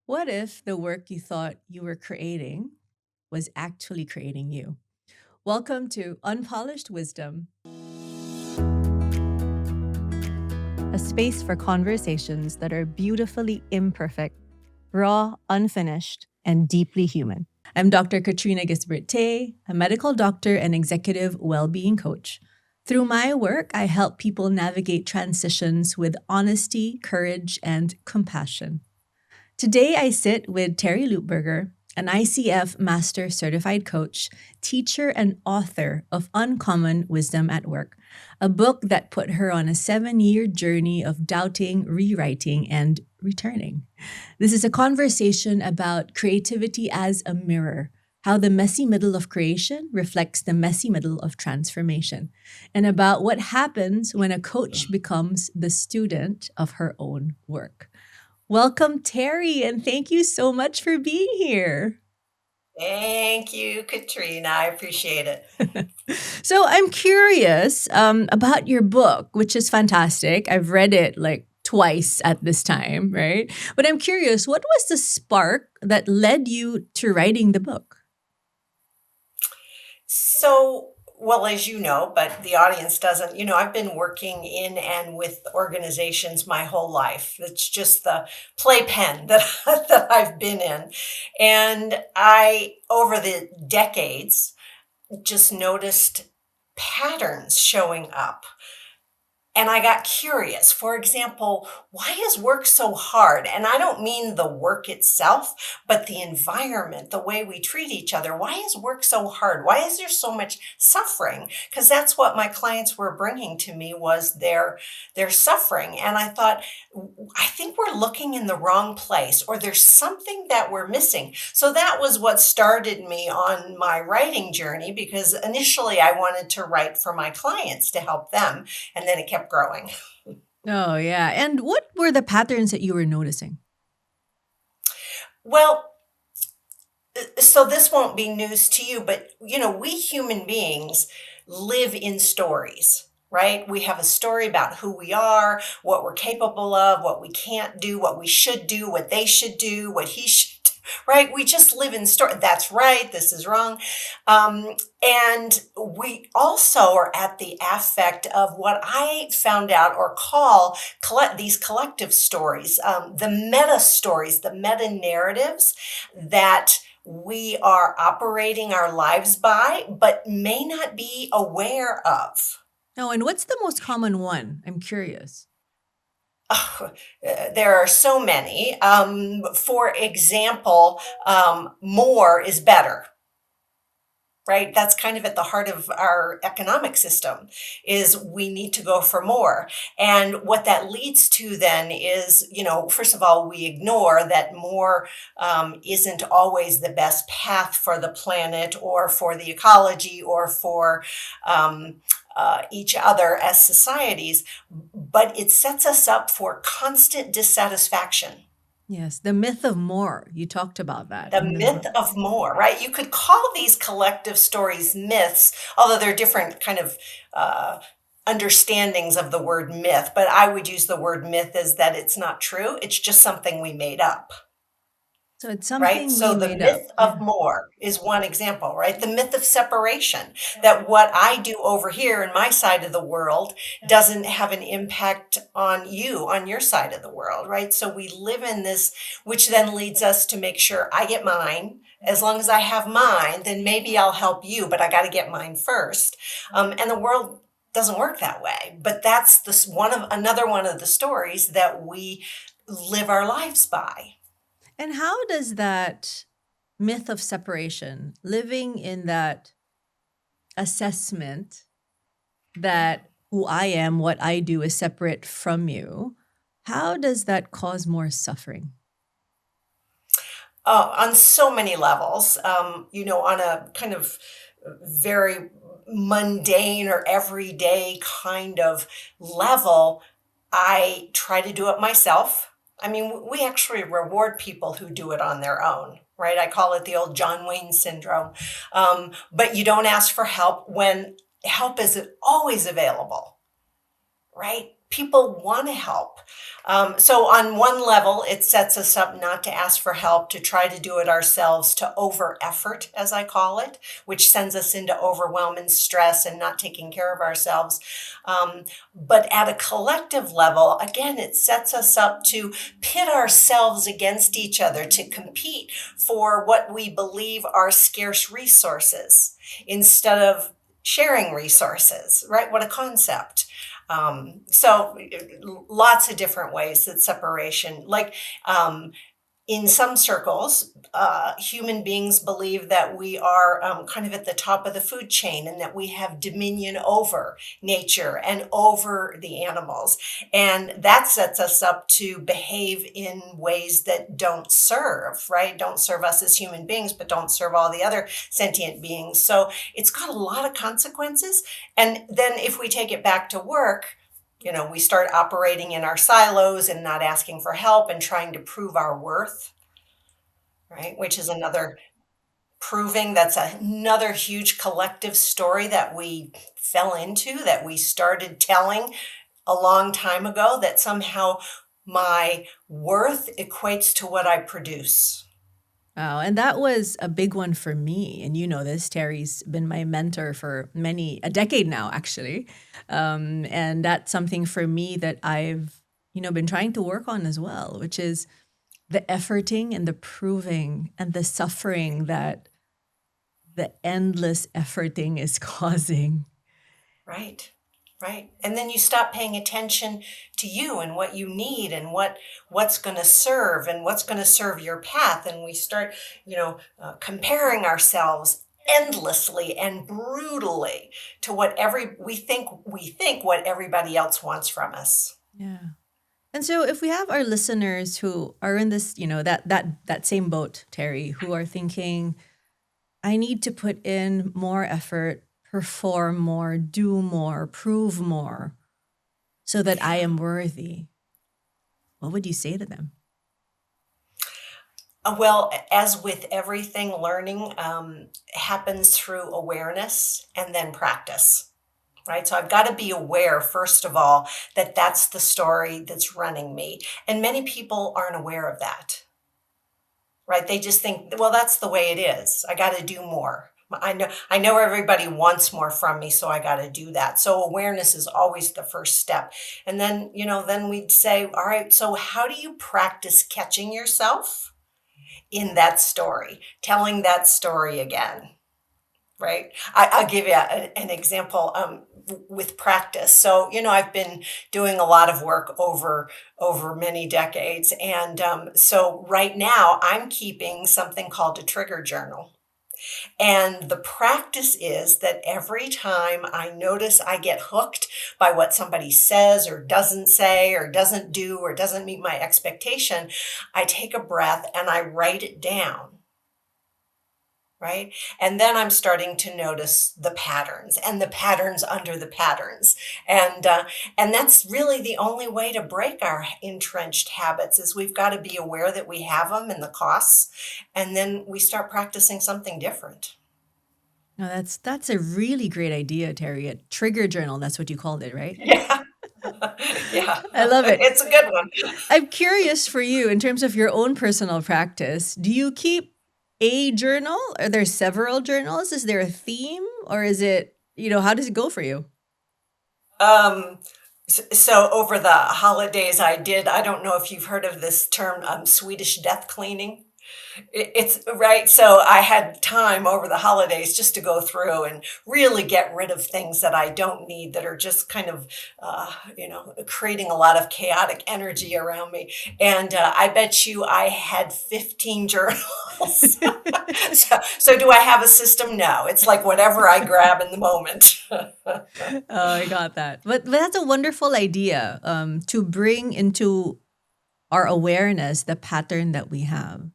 What if the work you thought you were creating was actually creating you? Welcome to Unpolished Wisdom, a space for conversations that are beautifully imperfect, raw, unfinished, and deeply human. I'm Dr. Katrina Gisbert-Tay, a medical doctor and executive well-being coach. Through my work, I help people navigate transitions with honesty, courage, and compassion. Today, I sit with Terrie Lupberger, an ICF Master Certified Coach, teacher, and author of Uncommon Wisdom at Work, a book that put her on a 7-year journey of doubting, rewriting, and returning. This is a conversation about creativity as a mirror, how the messy middle of creation reflects the messy middle of transformation, and about what happens when a coach becomes the student of her own work. Welcome, Terrie, and thank you so much for being here. Thank you, Katrina. I appreciate it. So, I'm curious about your book, which is fantastic. I've read it like twice at this time, right? But I'm curious, what was the spark that led you to writing the book? Well, as you know, but the audience doesn't, I've been working in and with organizations my whole life. It's just the playpen that, that I've been in. And over the decades, just noticed patterns showing up. And I got curious. For example, why is work so hard? And I don't mean the work itself, but the environment, the way we treat each other. Why is work so hard? Why is there so much suffering? Because that's what my clients were bringing to me was their suffering. And I thought, I think we're looking in the wrong place, or there's something that we're missing. So that was what started me on my writing journey, because initially I wanted to write for my clients to help them, and then it kept growing. Oh, yeah. And what were the patterns that you were noticing? Well, so this won't be news to you, but we human beings live in stories, right? We have a story about who we are, what we're capable of, what we can't do, what we should do, what they should do, what he should do, right? We just live in story. That's right. This is wrong. And we also are at the affect of what I found out or call these collective stories, the meta stories, the meta narratives that we are operating our lives by, but may not be aware of. Oh, and what's the most common one? I'm curious. There are so many. For example, more is better. Right? That's kind of at the heart of our economic system is we need to go for more. And what that leads to then is, first of all, we ignore that more isn't always the best path for the planet or for the ecology or for each other as societies, but it sets us up for constant dissatisfaction. Yes, the myth of more. You talked about that The in the book. myth of more, right? You could call these collective stories myths, although they're different kind of understandings of the word myth. But I would use the word myth as that it's not true. It's just something we made up, So it's right? something we So the made up. myth Yeah. of more is one example, right? The myth of separation, that what I do over here in my side of the world doesn't have an impact on you, on your side of the world, right? So we live in this, which then leads us to make sure I get mine. As long as I have mine, then maybe I'll help you, but I got to get mine first. And the world doesn't work that way. But that's another one of the stories that we live our lives by. And how does that myth of separation, living in that assessment that who I am, what I do is separate from you, how does that cause more suffering? On so many levels, on a kind of very mundane or everyday kind of level, I try to do it myself. I mean, we actually reward people who do it on their own, right? I call it the old John Wayne syndrome. But you don't ask for help when help is always available, right? people want to help. So on one level, it sets us up not to ask for help, to try to do it ourselves, to over effort, as I call it, which sends us into overwhelm and stress and not taking care of ourselves. But at a collective level, again, it sets us up to pit ourselves against each other, to compete for what we believe are scarce resources instead of sharing resources, right? What a concept. So lots of different ways that separation, like in some circles, human beings believe that we are kind of at the top of the food chain and that we have dominion over nature and over the animals. And that sets us up to behave in ways that don't serve, right? Don't serve us as human beings, but don't serve all the other sentient beings. So it's got a lot of consequences. And then if we take it back to work, we start operating in our silos and not asking for help and trying to prove our worth, right? Which is another proving, that's another huge collective story that we fell into, that we started telling a long time ago, that somehow my worth equates to what I produce. Wow. And that was a big one for me. And you know this, Terrie's been my mentor for a decade now, actually. And that's something for me that I've, been trying to work on as well, which is the efforting and the proving and the suffering that the endless efforting is causing. Right. Right. And then you stop paying attention to you and what you need and what's going to serve and what's going to serve your path. And we start, comparing ourselves endlessly and brutally to what we think what everybody else wants from us. Yeah. And so if we have our listeners who are in this, that same boat, Terrie, who are thinking, I need to put in more effort, perform more, do more, prove more so that I am worthy, what would you say to them? Well, as with everything, learning happens through awareness and then practice. Right. So I've got to be aware, first of all, that that's the story that's running me. And many people aren't aware of that. Right. They just think, well, that's the way it is. I got to do more. I know everybody wants more from me, so I got to do that. So awareness is always the first step. And then, then we'd say, all right, so how do you practice catching yourself in that story, telling that story again? Right. I'll give you an example with practice. So, I've been doing a lot of work over many decades. And so right now I'm keeping something called a trigger journal. And the practice is that every time I notice I get hooked by what somebody says or doesn't say or doesn't do or doesn't meet my expectation, I take a breath and I write it down. Right. And then I'm starting to notice the patterns and the patterns under the patterns. And that's really the only way to break our entrenched habits, is we've got to be aware that we have them and the costs. And then we start practicing something different. No, that's a really great idea, Terrie. A trigger journal, that's what you called it, right? Yeah. Yeah. I love it. It's a good one. I'm curious for you, in terms of your own personal practice, do you keep a journal? Are there several journals? Is there a theme? Or is it, how does it go for you? So over the holidays I don't know if you've heard of this term, Swedish death cleaning. It's right. So I had time over the holidays just to go through and really get rid of things that I don't need, that are just kind of, creating a lot of chaotic energy around me. And I bet you I had 15 journals. So do I have a system? No, it's like whatever I grab in the moment. Oh, I got that. But that's a wonderful idea, to bring into our awareness the pattern that we have.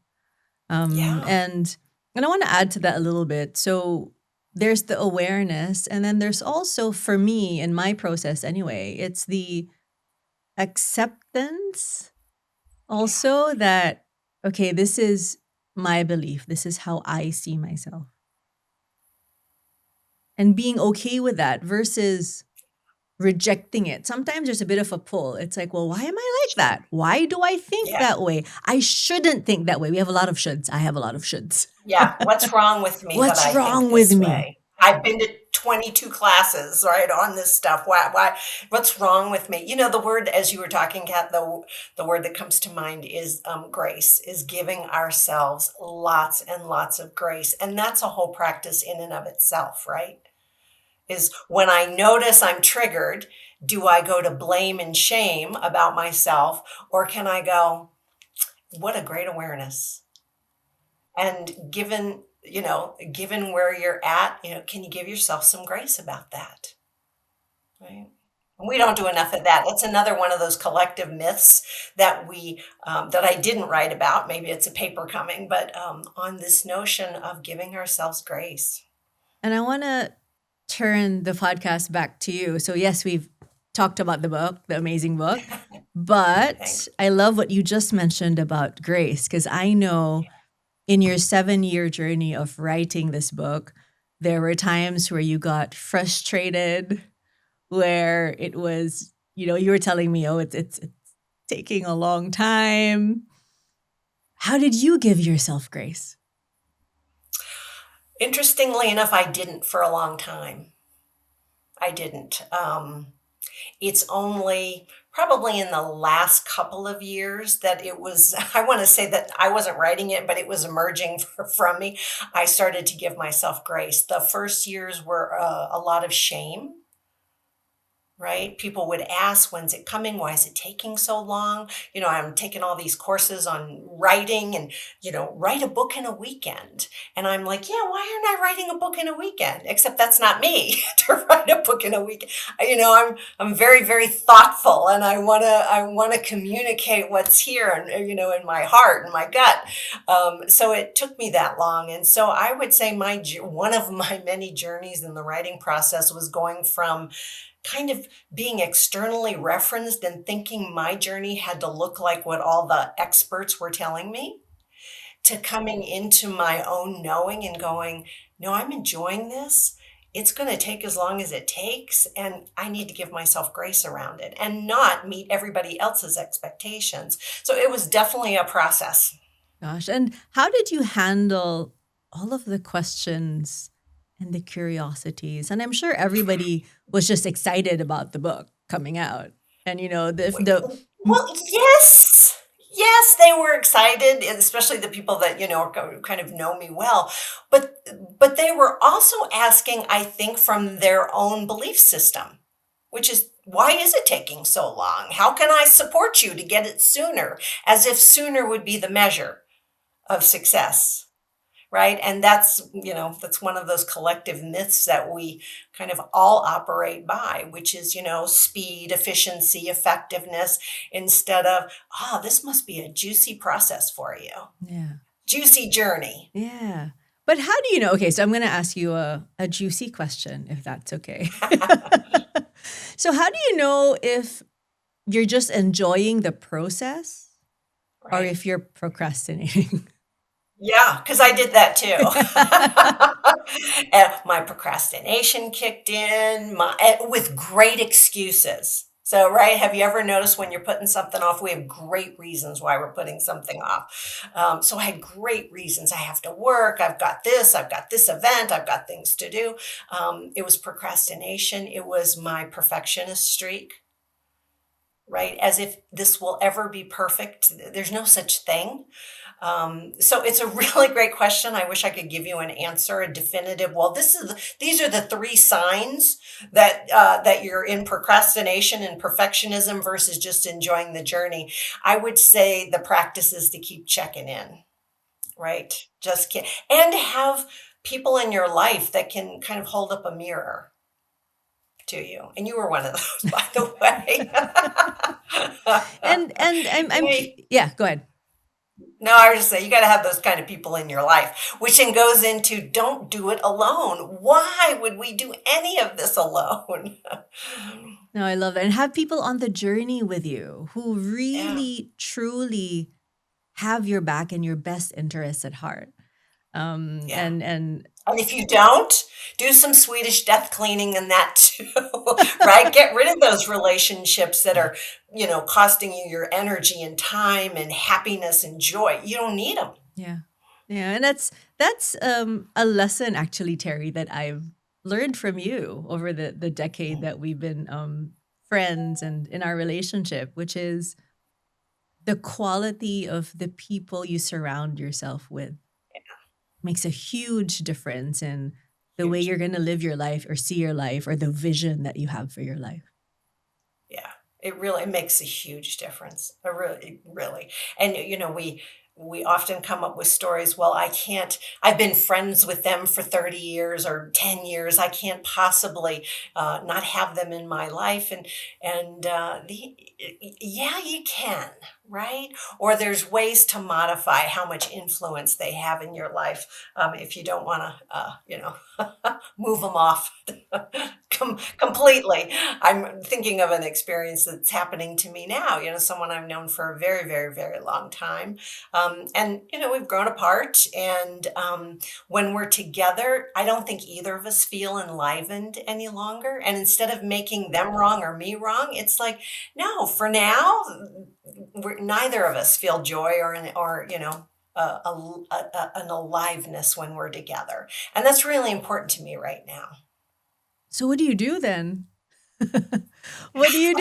Yeah. And I want to add to that a little bit. So there's the awareness, and then there's also, for me, in my process anyway, it's the acceptance also that, okay, this is my belief. This is how I see myself. And being okay with that versus rejecting it. Sometimes there's a bit of a pull. It's like, well, why am I like that? Why do I think Yeah. that way? I shouldn't think that way. We have a lot of shoulds. I have a lot of shoulds. Yeah. What's wrong with me that What's I think wrong with this me? way? I've been to 22 classes, right, on this stuff. Why, what's wrong with me? The word, as you were talking, Kat, the word that comes to mind is grace, is giving ourselves lots and lots of grace. And that's a whole practice in and of itself, right? Is when I notice I'm triggered, do I go to blame and shame about myself, or can I go, what a great awareness? And given where you're at, can you give yourself some grace about that? Right. And we don't do enough of that. That's another one of those collective myths that I didn't write about. Maybe it's a paper coming, but on this notion of giving ourselves grace. And I want to turn the podcast back to you. So, yes, we've talked about the book, the amazing book, but Thanks. I love what you just mentioned about grace, because I know in your 7-year journey of writing this book, there were times where you got frustrated, where it was, you were telling me, oh, it's taking a long time. How did you give yourself grace? Interestingly enough, I didn't for a long time. I didn't. It's only probably in the last couple of years that it was, I want to say that I wasn't writing it, but it was emerging from me. I started to give myself grace. The first years were a lot of shame. Right? People would ask, when's it coming? Why is it taking so long? I'm taking all these courses on writing and, write a book in a weekend. And I'm like, yeah, why aren't I writing a book in a weekend? Except that's not me to write a book in a weekend. I'm very, very thoughtful, and I want to communicate what's here and, in my heart and my gut. So it took me that long. And so I would say one of my many journeys in the writing process was going from kind of being externally referenced and thinking my journey had to look like what all the experts were telling me, to coming into my own knowing and going, no, I'm enjoying this. It's going to take as long as it takes, and I need to give myself grace around it and not meet everybody else's expectations. So it was definitely a process. Gosh, and how did you handle all of the questions and the curiosities? And I'm sure everybody was just excited about the book coming out. And Well, yes. Yes, they were excited, especially the people that, kind of know me well. But they were also asking, I think, from their own belief system, which is, why is it taking so long? How can I support you to get it sooner? As if sooner would be the measure of success. Right. And that's one of those collective myths that we kind of all operate by, which is, speed, efficiency, effectiveness, instead of, this must be a juicy process for you. Yeah. Juicy journey. Yeah. But how do you know? Okay, so I'm going to ask you a juicy question, if that's okay. So how do you know if you're just enjoying the process or if you're procrastinating? Yeah, because I did that too. And my procrastination kicked in with great excuses. So, right, have you ever noticed when you're putting something off, we have great reasons why we're putting something off. So I had great reasons. I have to work. I've got this event. I've got things to do. It was procrastination. It was my perfectionist streak, right? As if this will ever be perfect. There's no such thing. So it's a really great question. I wish I could give you an answer, a definitive. Well, these are the 3 signs that you're in procrastination and perfectionism versus just enjoying the journey. I would say the practice is to keep checking in, right? And have people in your life that can kind of hold up a mirror to you. And you were one of those, by the way. And yeah, go ahead. No, I was just saying, you got to have those kind of people in your life, which then goes into, don't do it alone. Why would we do any of this alone? No, I love that. And have people on the journey with you who really, truly have your back and your best interests at heart. And And if you don't, do some Swedish death cleaning and that too, right? Get rid of those relationships that are, costing you your energy and time and happiness and joy. You don't need them. Yeah. Yeah. And that's a lesson actually, Terry, that I've learned from you over the decade that we've been friends and in our relationship, which is the quality of the people you surround yourself with makes a huge difference in the way Huge. you're going to live your life or see your life or the vision that you have for your life. Yeah, it makes a huge difference. It really, really. And we often come up with stories. Well, I've been friends with them for 30 years or 10 years. I can't possibly not have them in my life. Yeah, you can, right? Or there's ways to modify how much influence they have in your life if you don't want to, move them off completely. I'm thinking of an experience that's happening to me now, someone I've known for a very, very, very long time. We've grown apart. And when we're together, I don't think either of us feel enlivened any longer. And instead of making them wrong or me wrong, it's like, no, for now, neither of us feel joy an aliveness when we're together. And that's really important to me right now. So what do you do then? What do you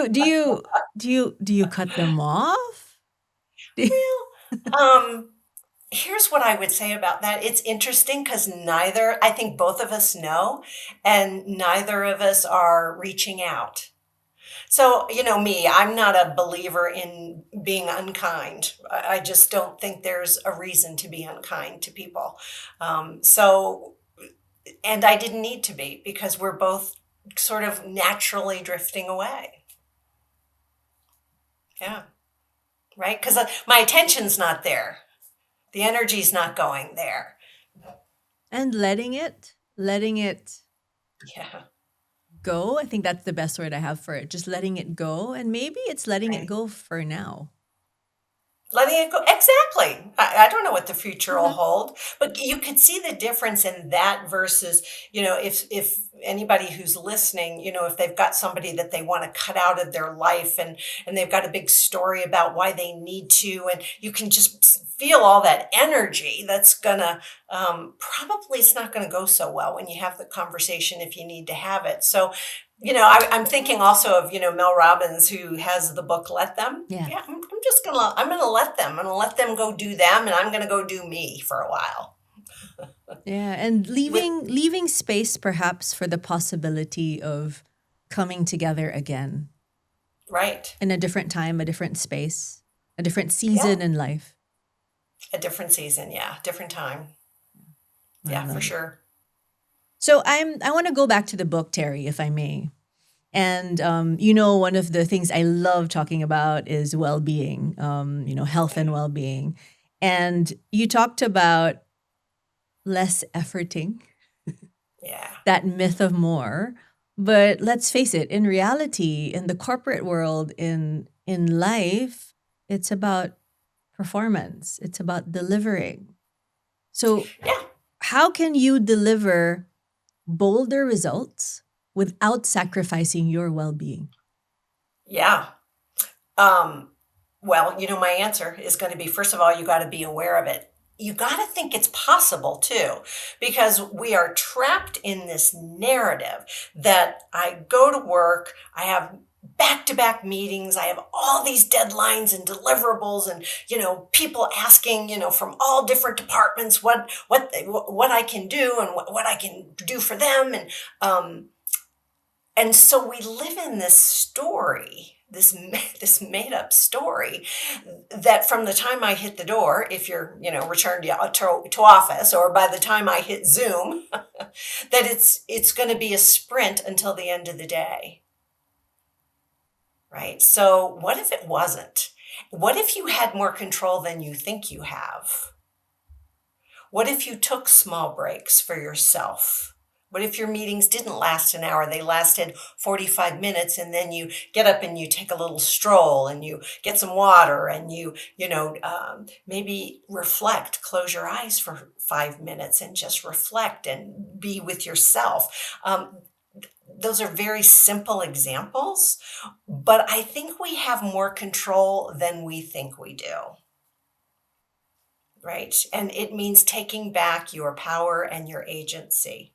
do? Do you cut them off? Well, here's what I would say about that. It's interesting because I think both of us know, and neither of us are reaching out. So, me, I'm not a believer in being unkind. I just don't think there's a reason to be unkind to people. And I didn't need to be because we're both sort of naturally drifting away. Yeah, right? Because my attention's not there. The energy's not going there. And letting it Yeah, go. I think that's the best word I have for it. Just letting it go. And maybe it's letting it right. go for now. Letting it go. Exactly. I don't know what the future will Mhm. hold, but you could see the difference in that versus, if anybody who's listening, if they've got somebody that they want to cut out of their life and they've got a big story about why they need to, and you can just feel all that energy that's gonna, probably it's not gonna go so well when you have the conversation if you need to have it. So, I'm thinking also of, Mel Robbins, who has the book Let Them. Yeah. Yeah, I'm gonna let them. I'm gonna let them go do them, and I'm gonna go do me for a while. Yeah. And With leaving space perhaps for the possibility of coming together again right. in a different time, a different space, a different Yeah, season in life. a different season, yeah, different time. I Yeah, for love it. sure. So I want to go back to the book, Terry, if I may. And one of the things I love talking about is well-being, health and Okay. well-being. And you talked about less efforting, Yeah. that myth of more. But let's face it, in reality, in the corporate world, in life, it's about performance. It's about delivering. So Yeah. how can you deliver bolder results without sacrificing your well-being? Yeah. Um, well, my answer is going to be, first of all, you got to be aware of it. You got to think it's possible too, because we are trapped in this narrative that I go to work, I have back to back meetings, I have all these deadlines and deliverables, and, people asking, from all different departments what I can do and what I can do for them. And so we live in this story, this made up story, that from the time I hit the door, if you're returned to office, or by the time I hit Zoom, that it's going to be a sprint until the end of the day, right? So what if it wasn't? What if you had more control than you think you have? What if you took small breaks for yourself? What if your meetings didn't last an hour? They lasted 45 minutes, and then you get up and you take a little stroll and you get some water and maybe reflect, close your eyes for 5 minutes and just reflect and be with yourself. Those are very simple examples, but I think we have more control than we think we do, right? And it means taking back your power and your agency.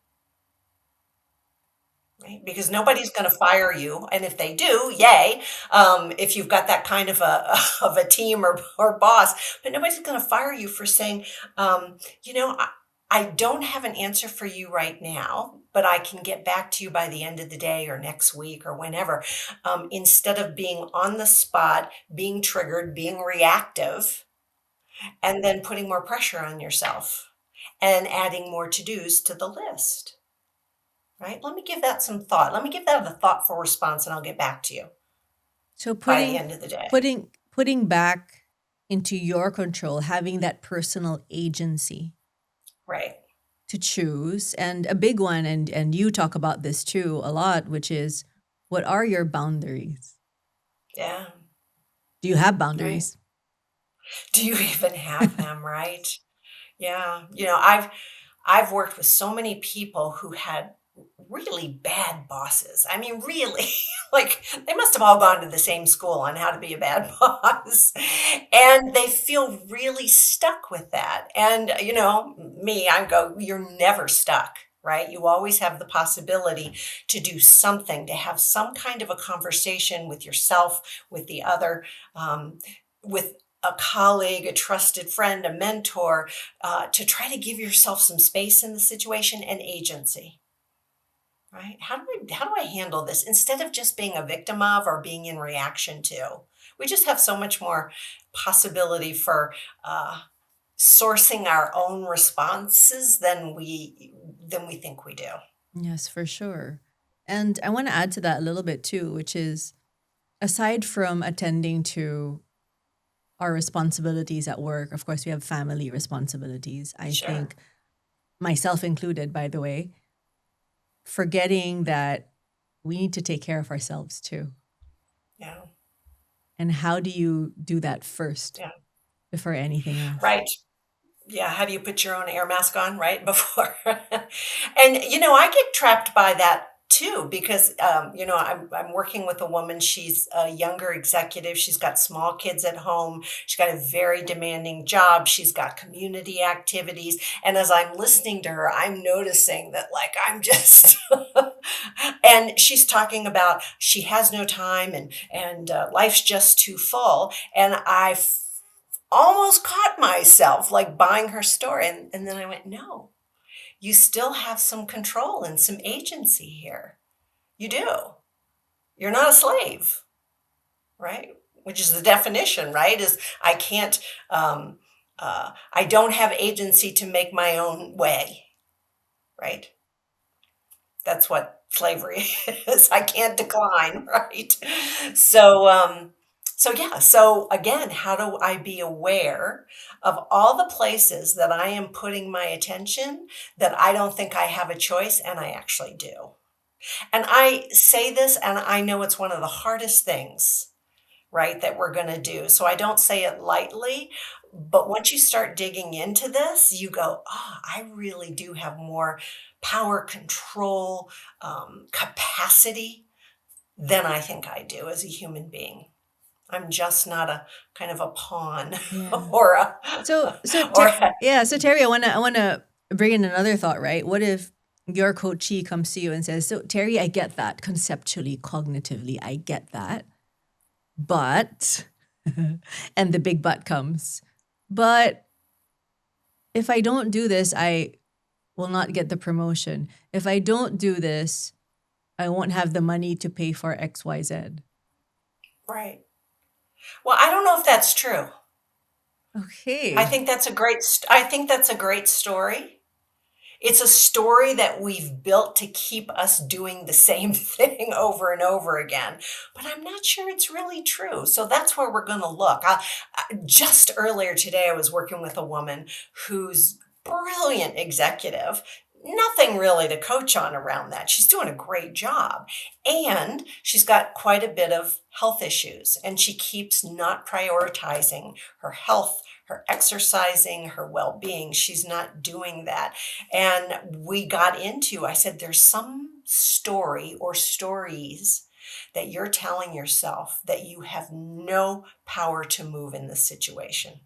Right? Because nobody's going to fire you, and if they do, yay! If you've got that kind of a of a team or boss, but nobody's going to fire you for saying, I don't have an answer for you right now, but I can get back to you by the end of the day or next week or whenever. Instead of being on the spot, being triggered, being reactive, and then putting more pressure on yourself and adding more to-dos to the list. Right? Let me give that some thought. Let me give that a thoughtful response, and I'll get back to you So by the end of the day. putting back into your control, having that personal agency Right. to choose, and a big one, and you talk about this too a lot, which is, what are your boundaries? Yeah. Do you have Right. boundaries? Do you even have them, right? Yeah. I've worked with so many people who had really bad bosses. I mean, really, like they must have all gone to the same school on how to be a bad boss. And they feel really stuck with that. And, I go, you're never stuck. Right? You always have the possibility to do something, to have some kind of a conversation with yourself, with the other, with a colleague, a trusted friend, a mentor, to try to give yourself some space in the situation and agency. Right? How do I handle this instead of just being a victim of or being in reaction to? We just have so much more possibility for sourcing our own responses than we think we do. Yes, for sure. And I want to add to that a little bit too, which is, aside from attending to our responsibilities at work, of course, we have family responsibilities. I Sure. think, myself included, by the way, forgetting that we need to take care of ourselves too. Yeah. And how do you do that first Yeah. before anything else? Right. Yeah. How do you put your own air mask on right before? And I get trapped by that too because I'm working with a woman. She's a younger executive. She's got small kids at home. She's got a very demanding job. She's got community activities. And as I'm listening to her, I'm noticing that like I'm just and she's talking about she has no time and life's just too full. And I almost caught myself like buying her story. And then I went, no, you still have some control and some agency here. You do. You're not a slave, right? Which is the definition, right? Is I can't, I don't have agency to make my own way, right? That's what slavery is. I can't decline, right? So yeah. So again, how do I be aware of all the places that I am putting my attention that I don't think I have a choice and I actually do? And I say this, and I know it's one of the hardest things, right, that we're going to do. So I don't say it lightly, but once you start digging into this, you go, oh, I really do have more power, control, capacity than I think I do as a human being. I'm just not a kind of a pawn Yeah. or a So or a, so Terry, I wanna bring in another thought, right? What if your coachee comes to you and says, "So Terry, I get that conceptually, cognitively, I get that, but," and the big but comes, "but if I don't do this, I will not get the promotion. If I don't do this, I won't have the money to pay for X, Y, Z." right. Well, I don't know if that's true. Okay. I think that's a great story. It's a story that we've built to keep us doing the same thing over and over again, but I'm not sure it's really true. So that's where we're going to look. Just earlier today, I was working with a woman who's brilliant executive, nothing really to coach on around that. She's doing a great job. And she's got quite a bit of health issues, and she keeps not prioritizing her health, her exercising, her well being. She's not doing that. And we got into, I said, there's some story or stories that you're telling yourself that you have no power to move in this situation.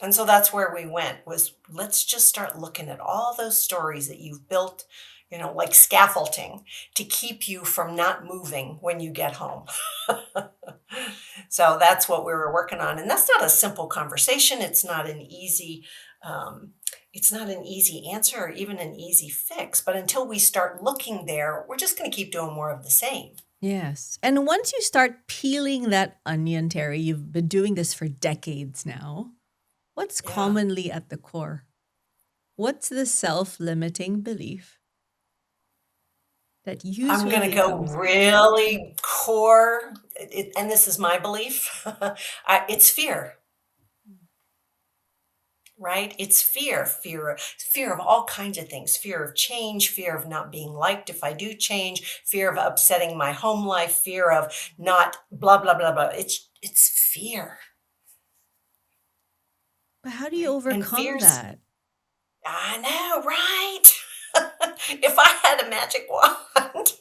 And so that's where we went, was let's just start looking at all those stories that you've built, like scaffolding to keep you from not moving when you get home. So that's what we were working on. And that's not a simple conversation. It's not an easy answer or even an easy fix. But until we start looking there, we're just going to keep doing more of the same. Yes. And once you start peeling that onion, Terrie, you've been doing this for decades now. What's Yeah. commonly at the core? What's the self-limiting belief that usually I'm going to go comes? really core, and this is my belief. It's fear, right? It's fear of all kinds of things, fear of change, fear of not being liked if I do change, fear of upsetting my home life, fear of not blah, blah, blah, blah. It's fear, But how do you right? And overcome that? I know, right? If I had a magic wand.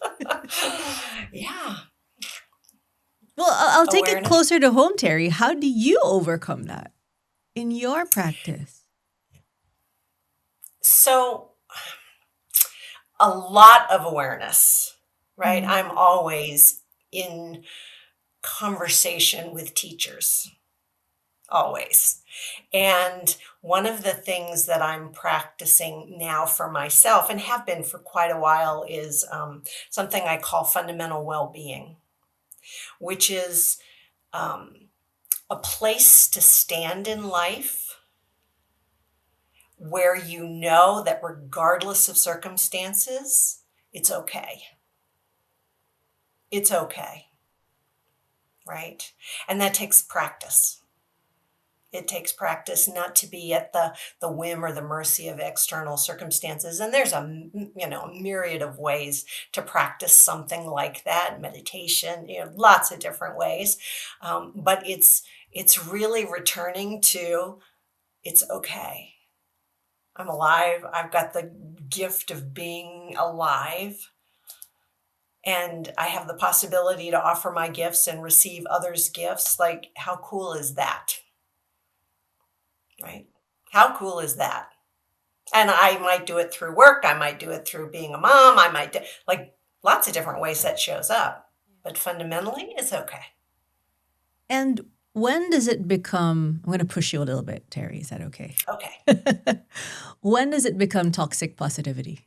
Yeah, Well, I'll take it awareness. closer to home, Terrie. How do you overcome that in your practice? So a lot of awareness, right? Mm. I'm always in conversation with teachers, always. And one of the things that I'm practicing now for myself and have been for quite a while is something I call fundamental well being, which is um, a place to stand in life where you know that regardless of circumstances, it's okay. It's okay, right? And that takes practice. It takes practice not to be at the whim or the mercy of external circumstances. And there's a myriad of ways to practice something like that. Meditation, lots of different ways. But it's really returning to it's okay. I'm alive. I've got the gift of being alive. And I have the possibility to offer my gifts and receive others' gifts. Like, how cool is that? Right? How cool is that? And I might do it through work. I might do it through being a mom. I might do like lots of different ways that shows up. But fundamentally, it's okay. And when does it become, I'm going to push you a little bit, Terrie. Is that okay? Okay. When does it become toxic positivity?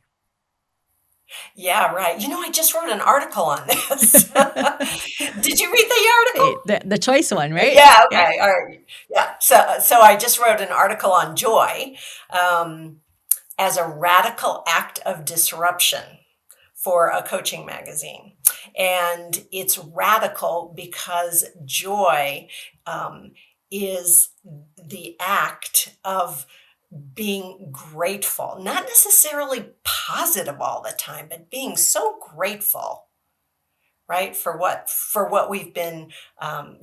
Yeah, right. I just wrote an article on this. Did you read the article? The choice one, right? Yeah, okay. All right. Yeah. So I just wrote an article on joy as a radical act of disruption for a coaching magazine. And it's radical because joy is the act of being grateful, not necessarily positive all the time, but being so grateful, right, for what we've been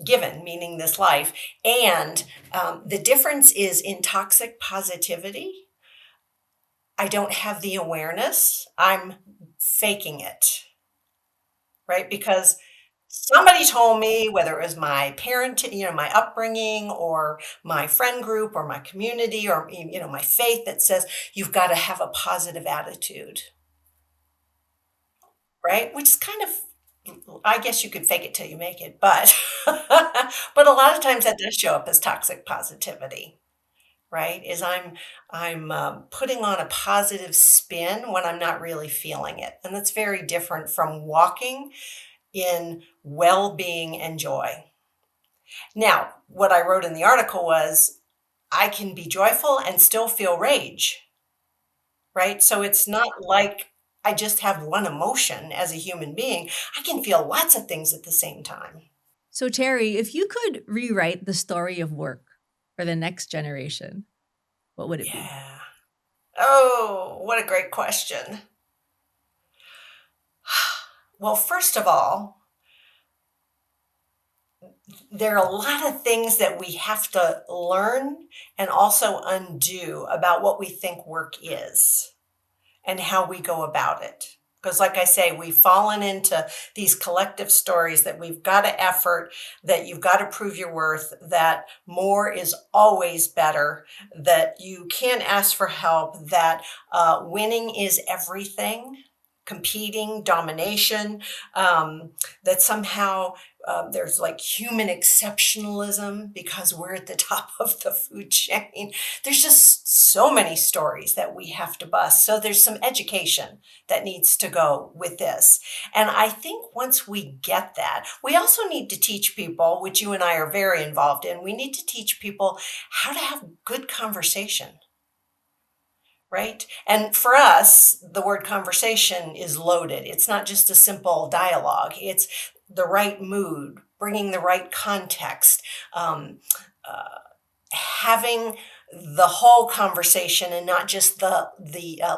given, meaning this life. And the difference is in toxic positivity, I don't have the awareness. I'm faking it, right? Because somebody told me, whether it was my parent, my upbringing or my friend group or my community or, my faith that says you've got to have a positive attitude, right? Which is kind of, I guess you could fake it till you make it, but, but a lot of times that does show up as toxic positivity. Right? Is I'm putting on a positive spin when I'm not really feeling it, and that's very different from walking in well-being and joy. Now, what I wrote in the article was I can be joyful and still feel rage, right? So it's not like I just have one emotion as a human being. I can feel lots of things at the same time. So, Terrie, if you could rewrite the story of work for the next generation, what would it be? Yeah. Oh, what a great question. Well, first of all, there are a lot of things that we have to learn and also undo about what we think work is and how we go about it. Because, like I say, we've fallen into these collective stories that we've got to effort, that you've got to prove your worth, that more is always better, that you can't ask for help, that winning is everything, competing, domination, that somehow there's like human exceptionalism because we're at the top of the food chain. There's just so many stories that we have to bust. So there's some education that needs to go with this. And I think once we get that, we also need to teach people, which you and I are very involved in, we need to teach people how to have good conversation. Right? And for us, the word conversation is loaded. It's not just a simple dialogue, it's the right mood, bringing the right context, um, uh, having the whole conversation and not just the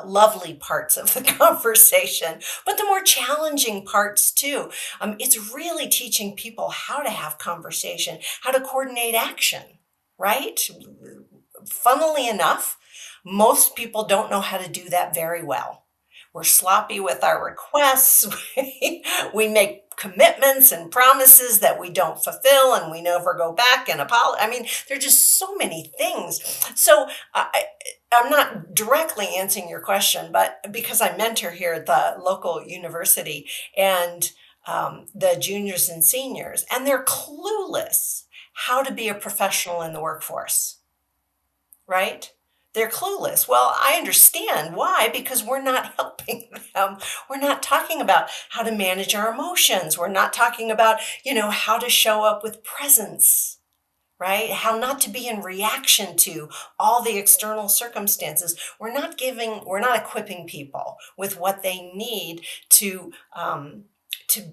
lovely parts of the conversation, but the more challenging parts too. It's really teaching people how to have conversation, how to coordinate action, right? Funnily enough, most people don't know how to do that very well. We're sloppy with our requests. We make commitments and promises that we don't fulfill, and we never go back and apologize. I mean, there are just so many things. So I'm not directly answering your question, but because I mentor here at the local university and the juniors and seniors, and they're clueless how to be a professional in the workforce, right? They're clueless. Well, I understand why, because we're not helping them. We're not talking about how to manage our emotions. We're not talking about, how to show up with presence, right? How not to be in reaction to all the external circumstances. We're not equipping people with what they need to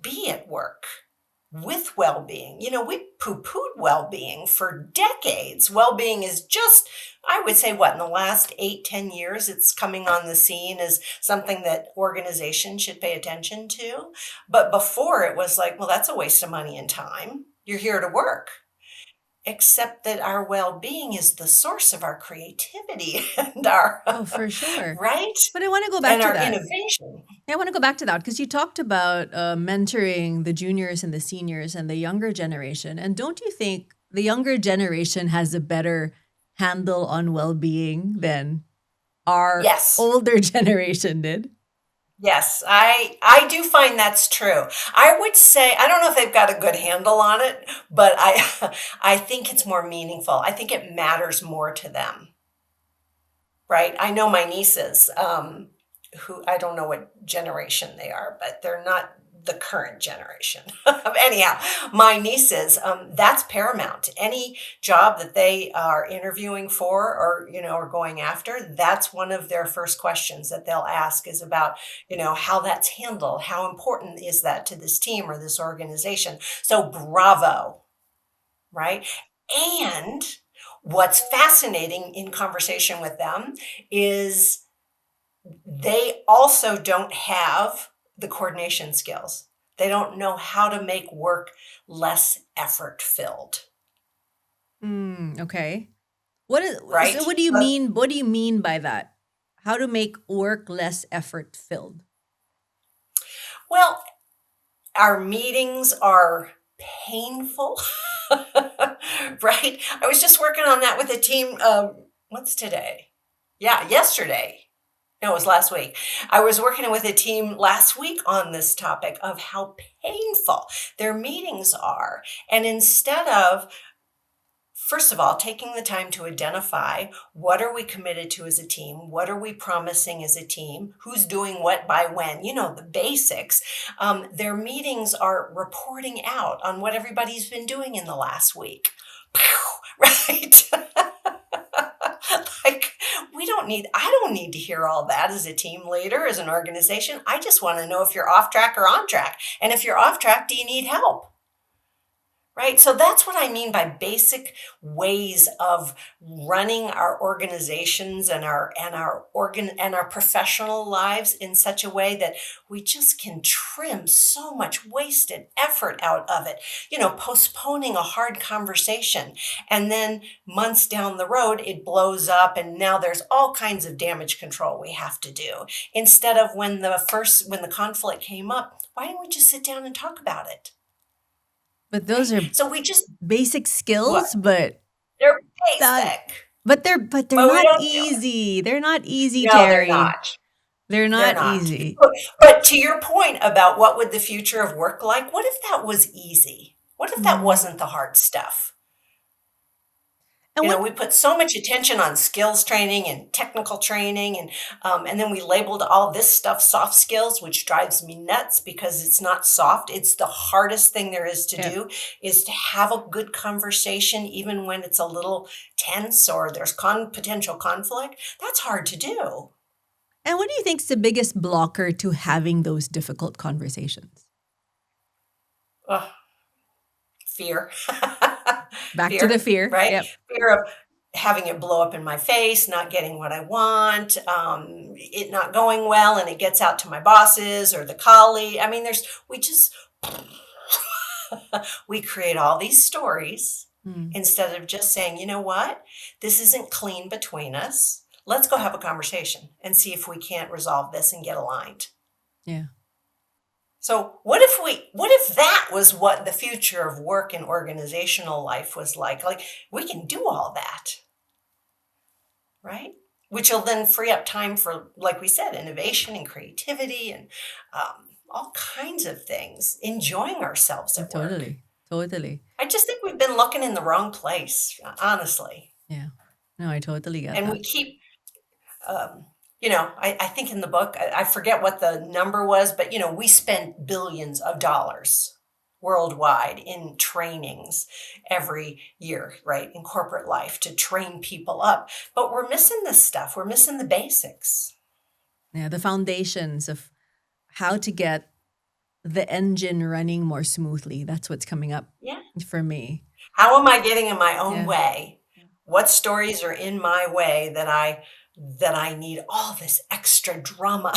be at work with well-being. We poo-pooed well-being for decades. Well-being is just, I would say, in the last 8-10 years, it's coming on the scene as something that organizations should pay attention to. But before it was like, well, that's a waste of money and time. You're here to work. Except that our well-being is the source of our creativity and our, Oh, for sure. right? But I want to go back And to our that. innovation. I want to go back to that because you talked about mentoring the juniors and the seniors and the younger generation. And don't you think the younger generation has a better handle on well-being than our Yes. older generation did? Yes, I do find that's true. I would say I don't know if they've got a good handle on it, but I I think it's more meaningful. I think it matters more to them, right? I know my nieces, who I don't know what generation they are, but they're not the current generation. Anyhow, my nieces, that's paramount. Any job that they are interviewing for or, are going after, that's one of their first questions that they'll ask is about, how that's handled. How important is that to this team or this organization? So bravo, right? And what's fascinating in conversation with them is they also don't have the coordination skills. They don't know how to make work less effort filled, Okay. So right? what do you mean? What do you mean by that? How to make work less effort filled? Well, our meetings are painful, right? I was just working on that with a team. What's today? Yeah, yesterday. No, it was last week. I was working with a team last week on this topic of how painful their meetings are. And instead of, first of all, taking the time to identify what are we committed to as a team? What are we promising as a team? Who's doing what by when? The basics. Their meetings are reporting out on what everybody's been doing in the last week. Right? Like, I don't need to hear all that as a team leader, as an organization. I just want to know if you're off track or on track. And if you're off track, do you need help? right? So that's what I mean by basic ways of running our organizations and our professional lives in such a way that we just can trim so much wasted effort out of it. Postponing a hard conversation, and then months down the road it blows up, and now there's all kinds of damage control we have to do. Instead of when the conflict came up, why didn't we just sit down and talk about it? But Right? those are So we just basic what? skills, but They're that basic, but they're but we not don't do it. easy. They're not easy, No, they're Terry. not. They're They're not not. easy. But to your point about what would the future of work like, what if that was easy? What if that Mm. wasn't the hard stuff? And what We put so much attention on skills training and technical training, and then we labeled all this stuff soft skills, which drives me nuts because it's not soft. It's the hardest thing there is to yeah. do, is to have a good conversation, even when it's a little tense or there's potential conflict. That's hard to do. And what do you think is the biggest blocker to having those difficult conversations? Ugh, fear. Back to the Fear, fear. right? Yep. Fear of having it blow up in my face, not getting what I want, it not going well, and it gets out to my bosses or the colleague. I mean, we just, we create all these stories Mm. instead of just saying, you know what, this isn't clean between us. Let's go have a conversation and see if we can't resolve this and get aligned. Yeah. So what if that was what the future of work and organizational life was like? Like, we can do all that, right? Which will then free up time for, like we said, innovation and creativity and all kinds of things, enjoying ourselves at work. Totally. Totally. I just think we've been looking in the wrong place, honestly. Yeah. No, I totally get And that. we keep, I think in the book, I forget what the number was, but, we spend billions of dollars worldwide in trainings every year, right? In corporate life to train people up. But we're missing this stuff. We're missing the basics. Yeah, the foundations of how to get the engine running more smoothly. That's what's coming up Yeah. for me. How am I getting in my own Yeah. way? What stories are in my way that I need all this extra drama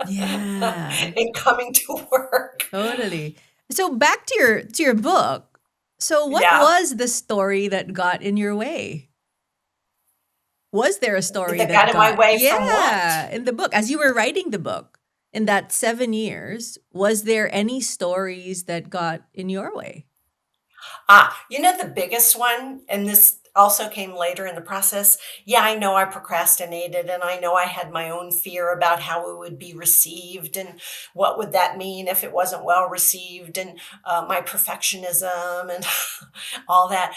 Yeah. in coming to work? Totally. So back to your book. So what Yeah. was the story that got in your way? Was there a story That got in my way from what? in the book as you were writing the book in that 7 years? Was there any stories that got in your way? The biggest one, and this also came later in the process. Yeah, I know I procrastinated, and I know I had my own fear about how it would be received and what would that mean if it wasn't well received, and my perfectionism and all that.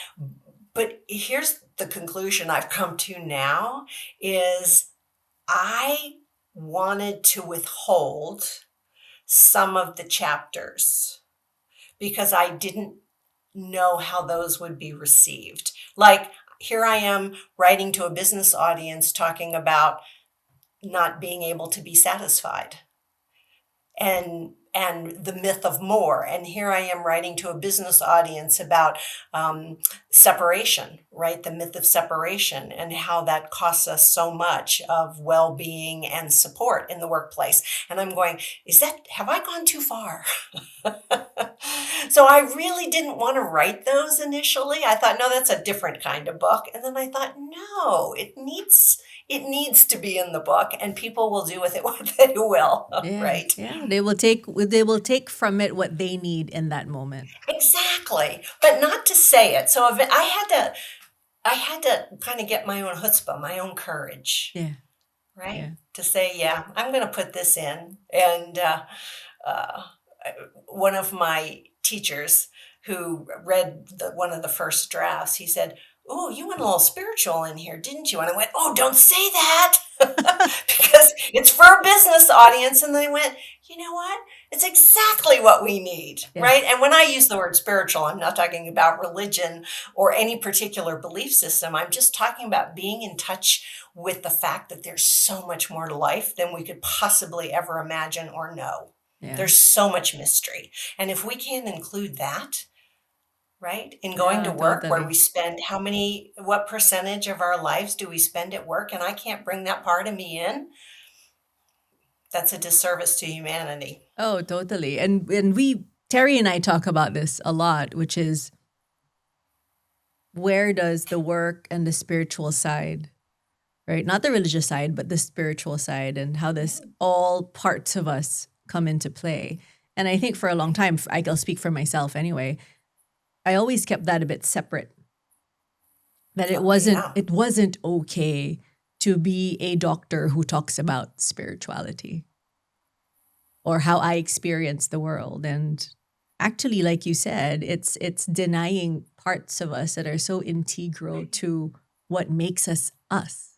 But here's the conclusion I've come to now is I wanted to withhold some of the chapters because I didn't know how those would be received. Like, here I am writing to a business audience talking about not being able to be satisfied and the myth of more. And here I am writing to a business audience about separation, right? The myth of separation and how that costs us so much of well-being and support in the workplace. And I'm going, have I gone too far? So I really didn't want to write those initially. I thought, no, that's a different kind of book. And then I thought, no, it needs to be in the book, and people will do with it what they will, Yeah, right? yeah. They will take from it what they need in that moment. Exactly, but not to say it. So I had to kind of get my own chutzpah, my own courage, Yeah. right? Yeah. To say, yeah, I'm going to put this in. And uh, one of my teachers who read one of the first drafts, he said, "Oh, you went a little spiritual in here, didn't you?" And I went, "Oh, don't say that," because it's for a business audience. And they went, "You know what? It's exactly what we need," Yeah. right? And when I use the word spiritual, I'm not talking about religion or any particular belief system. I'm just talking about being in touch with the fact that there's so much more to life than we could possibly ever imagine or know. Yeah. There's so much mystery. And if we can't include that, right? In going to Yeah, work, where we totally. spend what percentage of our lives do we spend at work? And I can't bring that part of me in. That's a disservice to humanity. Oh, totally. And Terry and I talk about this a lot, which is where does the work and the spiritual side, right? Not the religious side, but the spiritual side, and how this all parts of us come into play. And I think for a long time, I'll speak for myself anyway, I always kept that a bit separate. That it wasn't Yeah. it wasn't okay to be a doctor who talks about spirituality or how I experience the world. And actually, like you said, it's denying parts of us that are so integral to what makes us us.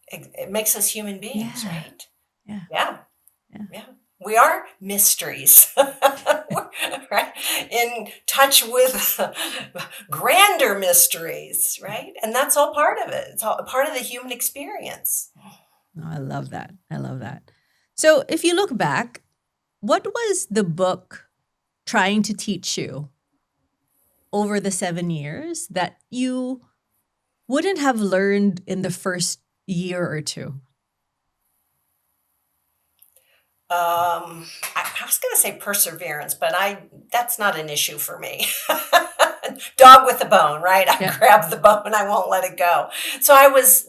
It makes us human beings, Yeah. right? Yeah. Yeah. Yeah. Yeah. We are mysteries, right? In touch with grander mysteries, right? And that's all part of it. It's all part of the human experience. No, I love that. I love that. So if you look back, what was the book trying to teach you over the 7 years that you wouldn't have learned in the first year or two? I was going to say perseverance, but that's not an issue for me. Dog with a bone, right? I Yeah. grab the bone, I won't let it go. So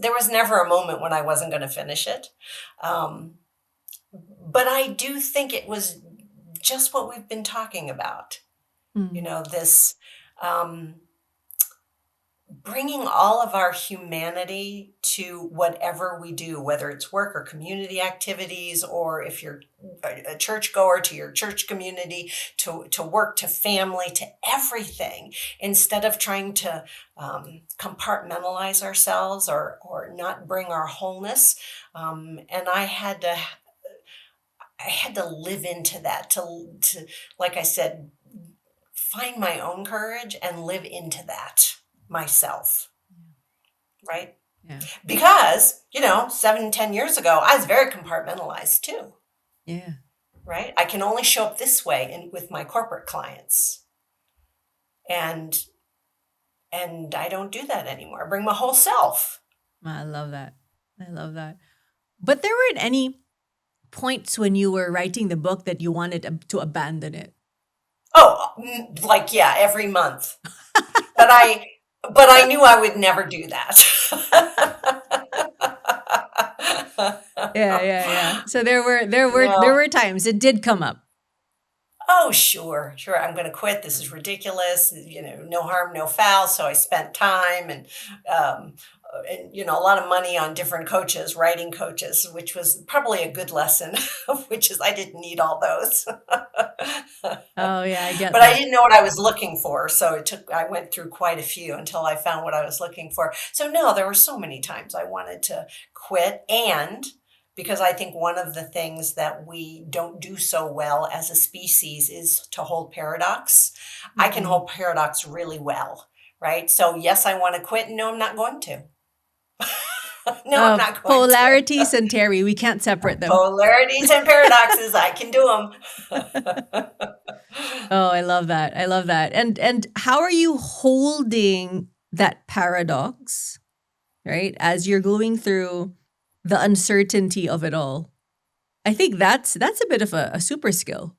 there was never a moment when I wasn't going to finish it. Um, but I do think it was just what we've been talking about. Mm. This um, bringing all of our humanity to whatever we do, whether it's work or community activities, or if you're a churchgoer, to your church community, to work, to family, to everything, instead of trying to compartmentalize ourselves or not bring our wholeness. And I had to live into that, to like I said, find my own courage and live into that myself, right? Yeah. Because, 7, 10 years ago, I was very compartmentalized too, Yeah. right? I can only show up this way with my corporate clients. And I don't do that anymore. I bring my whole self. I love that. I love that. But there weren't any points when you were writing the book that you wanted to abandon it. Oh, like, yeah, every month. But I knew I would never do that. Yeah, yeah, yeah. So there No. were times it did come up. Oh, sure, sure. I'm going to quit. This is ridiculous. No harm, no foul. So I spent time and a lot of money on different coaches, writing coaches, which was probably a good lesson, which is I didn't need all those. Oh yeah, I get But I that. didn't know what I was looking for. So I went through quite a few until I found what I was looking for. So no, there were so many times I wanted to quit. And because I think one of the things that we don't do so well as a species is to hold paradox. I can Mhm. hold paradox really well, right? So yes, I want to quit. No, I'm not going to. No, I'm not going to. Polarities and Terry, we can't separate them. Polarities and paradoxes, I can do them. Oh, I love that. I love that. And how are you holding that paradox, right? As you're going through the uncertainty of it all. I think that's a bit of a super skill.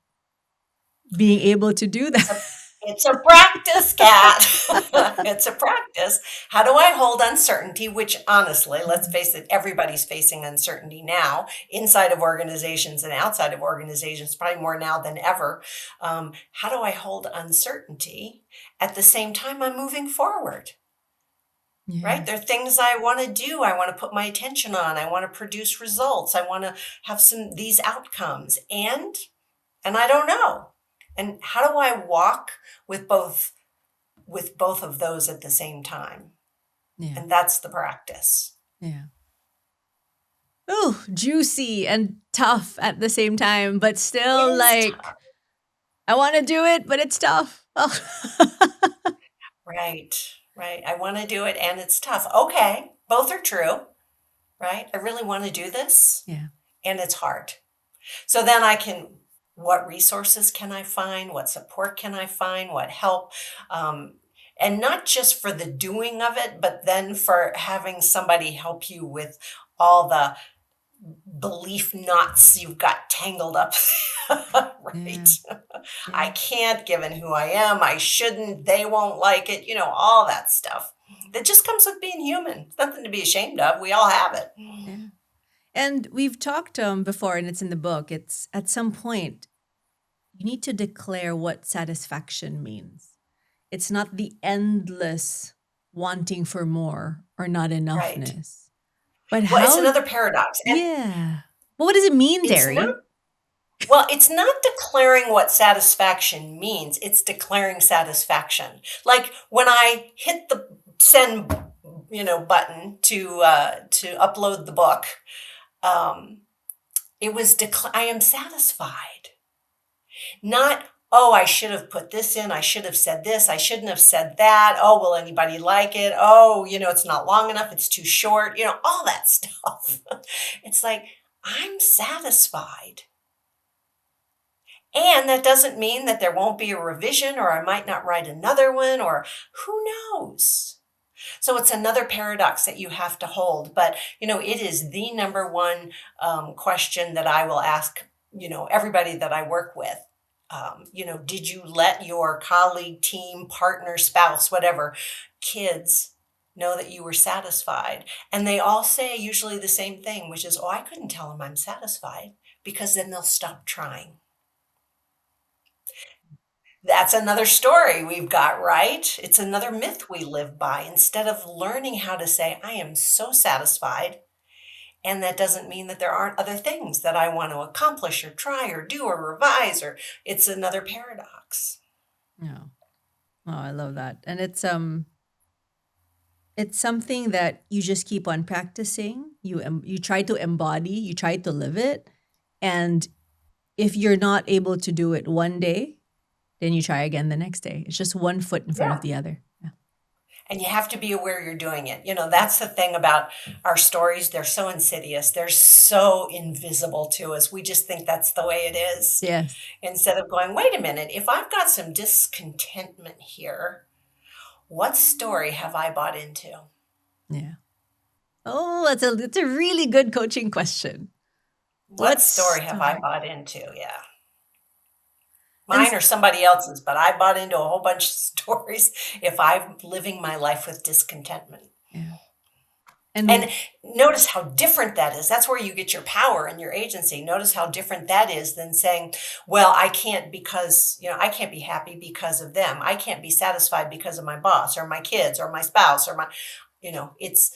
Being able to do that. It's a practice, Kat. It's a practice. How do I hold uncertainty? Which honestly, let's face it, everybody's facing uncertainty now, inside of organizations and outside of organizations, probably more now than ever. How do I hold uncertainty at the same time I'm moving forward? Right? There are things I want to do. I want to put my attention on. I want to produce results. I want to have these outcomes. And I don't know. And how do I walk with both of those at the same time? Yeah. And that's the practice. Yeah. Oh, juicy and tough at the same time, but still It is like tough. I want to do it, but it's tough. Right. Right. I want to do it and it's tough. Okay. Both are true. Right. I really want to do this Yeah. and it's hard. So then I can what resources can I find? What support can I find? What help? Um, and not just for the doing of it, but then for having somebody help you with all the belief knots you've got tangled up. Right. Yeah. I Yeah. can't, given who I am. I shouldn't. They won't like it. All that stuff that just comes with being human. It's nothing to be ashamed of. We all have it. Yeah. And we've talked before, and it's in the book. It's at some point, you need to declare what satisfaction means. It's not the endless wanting for more or not Right. enoughness, but Well, it's how, another paradox. And yeah. Well, what does it mean, it's not, Terrie? well, it's not declaring what satisfaction means. It's declaring satisfaction. Like when I hit the send, button to upload the book, um, it was I am satisfied. Not, oh, I should have put this in. I should have said this. I shouldn't have said that. Oh, will anybody like it? Oh, it's not long enough. It's too short. All that stuff. It's like, I'm satisfied. And that doesn't mean that there won't be a revision or I might not write another one or who knows. So it's another paradox that you have to hold. But, it is the number one question that I will ask, everybody that I work with. Did you let your colleague, team, partner, spouse, whatever, kids know that you were satisfied? And they all say usually the same thing, which is, oh, I couldn't tell them I'm satisfied because then they'll stop trying. That's another story we've got, right? It's another myth we live by. Instead of learning how to say, I am so satisfied, and that doesn't mean that there aren't other things that I want to accomplish or try or do or revise, or it's another paradox. No. Oh, I love that. And it's something that you just keep on practicing. You try to embody, you try to live it, and if you're not able to do it one day, then you try again the next day. It's just one foot in front of Yeah. the other. Yeah. And you have to be aware you're doing it. That's the thing about our stories. They're so insidious. They're so invisible to us. We just think that's the way it is. Yes. Instead of going, wait a minute, if I've got some discontentment here, what story have I bought into? Yeah. Oh, that's a really good coaching question. What What story have I story? bought into? Yeah. And Mine or somebody else's, but I bought into a whole bunch of stories if I'm living my life with discontentment. yeah. And And notice how different that is. That's where you get your power and your agency. Notice how different that is than saying, well, I can't because, I can't be happy because of them. I can't be satisfied because of my boss or my kids or my spouse or it's,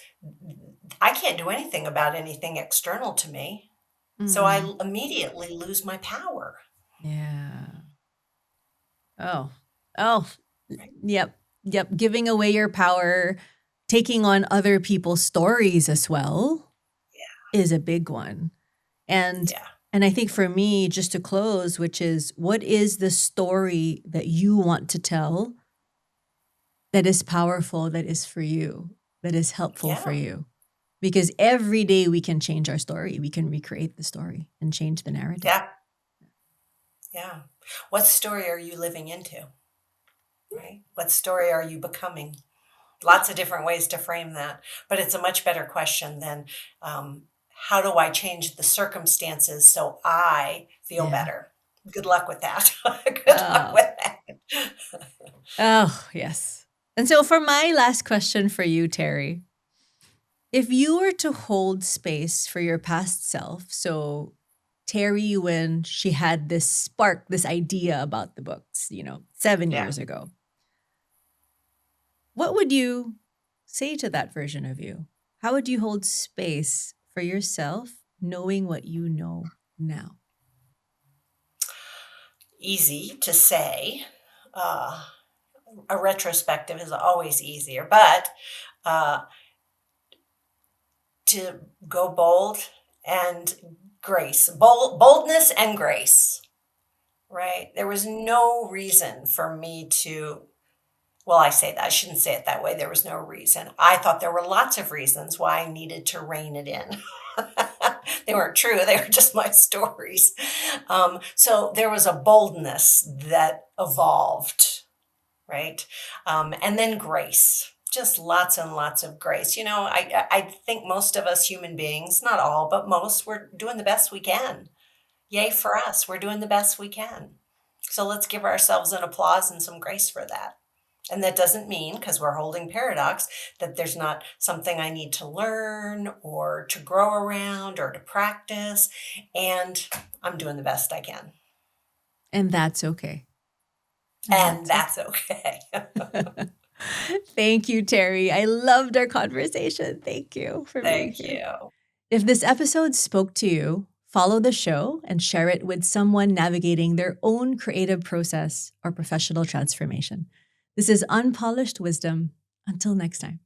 I can't do anything about anything external to me. So I mm, immediately lose my power. yeah. Oh. Oh. Right? Yep. Yep. Giving away your power, taking on other people's stories as well is a big one. And Yeah. and I think for me, just to close, which is what is the story that you want to tell that is powerful, that is for you, that is helpful for Yeah. you? Because every day we can change our story. We can recreate the story and change the narrative. Yeah. Yeah. What story are you living into? Right? What story are you becoming? Lots of different ways to frame that, but it's a much better question than how do I change the circumstances so I feel Yeah. better? Good luck with that. Good luck Oh, with that. oh, yes. And so for my last question for you, Terrie, if you were to hold space for your past self, so Terrie, when she had this spark, this idea about the books, 7 years Yeah. ago, what would you say to that version of you? How would you hold space for yourself knowing what you know now? Easy to say. Uh, a retrospective is always easier, but uh, to go bold and grace, boldness and grace, right? There was no reason for me to, well, I say that, I shouldn't say it that way. There was no reason. I thought there were lots of reasons why I needed to rein it in. They weren't true, they were just my stories. So there was a boldness that evolved, right? And then grace, just lots and lots of grace. I think most of us human beings, not all, but most, we're doing the best we can. Yay for us, we're doing the best we can. So let's give ourselves an applause and some grace for that. And that doesn't mean, because we're holding paradox, that there's not something I need to learn or to grow around or to practice. And I'm doing the best I can. And that's okay. And that's okay. Thank you, Terrie. I loved our conversation. Thank you for being Thank here. you. If this episode spoke to you, follow the show and share it with someone navigating their own creative process or professional transformation. This is Unpolished Wisdom. Until next time.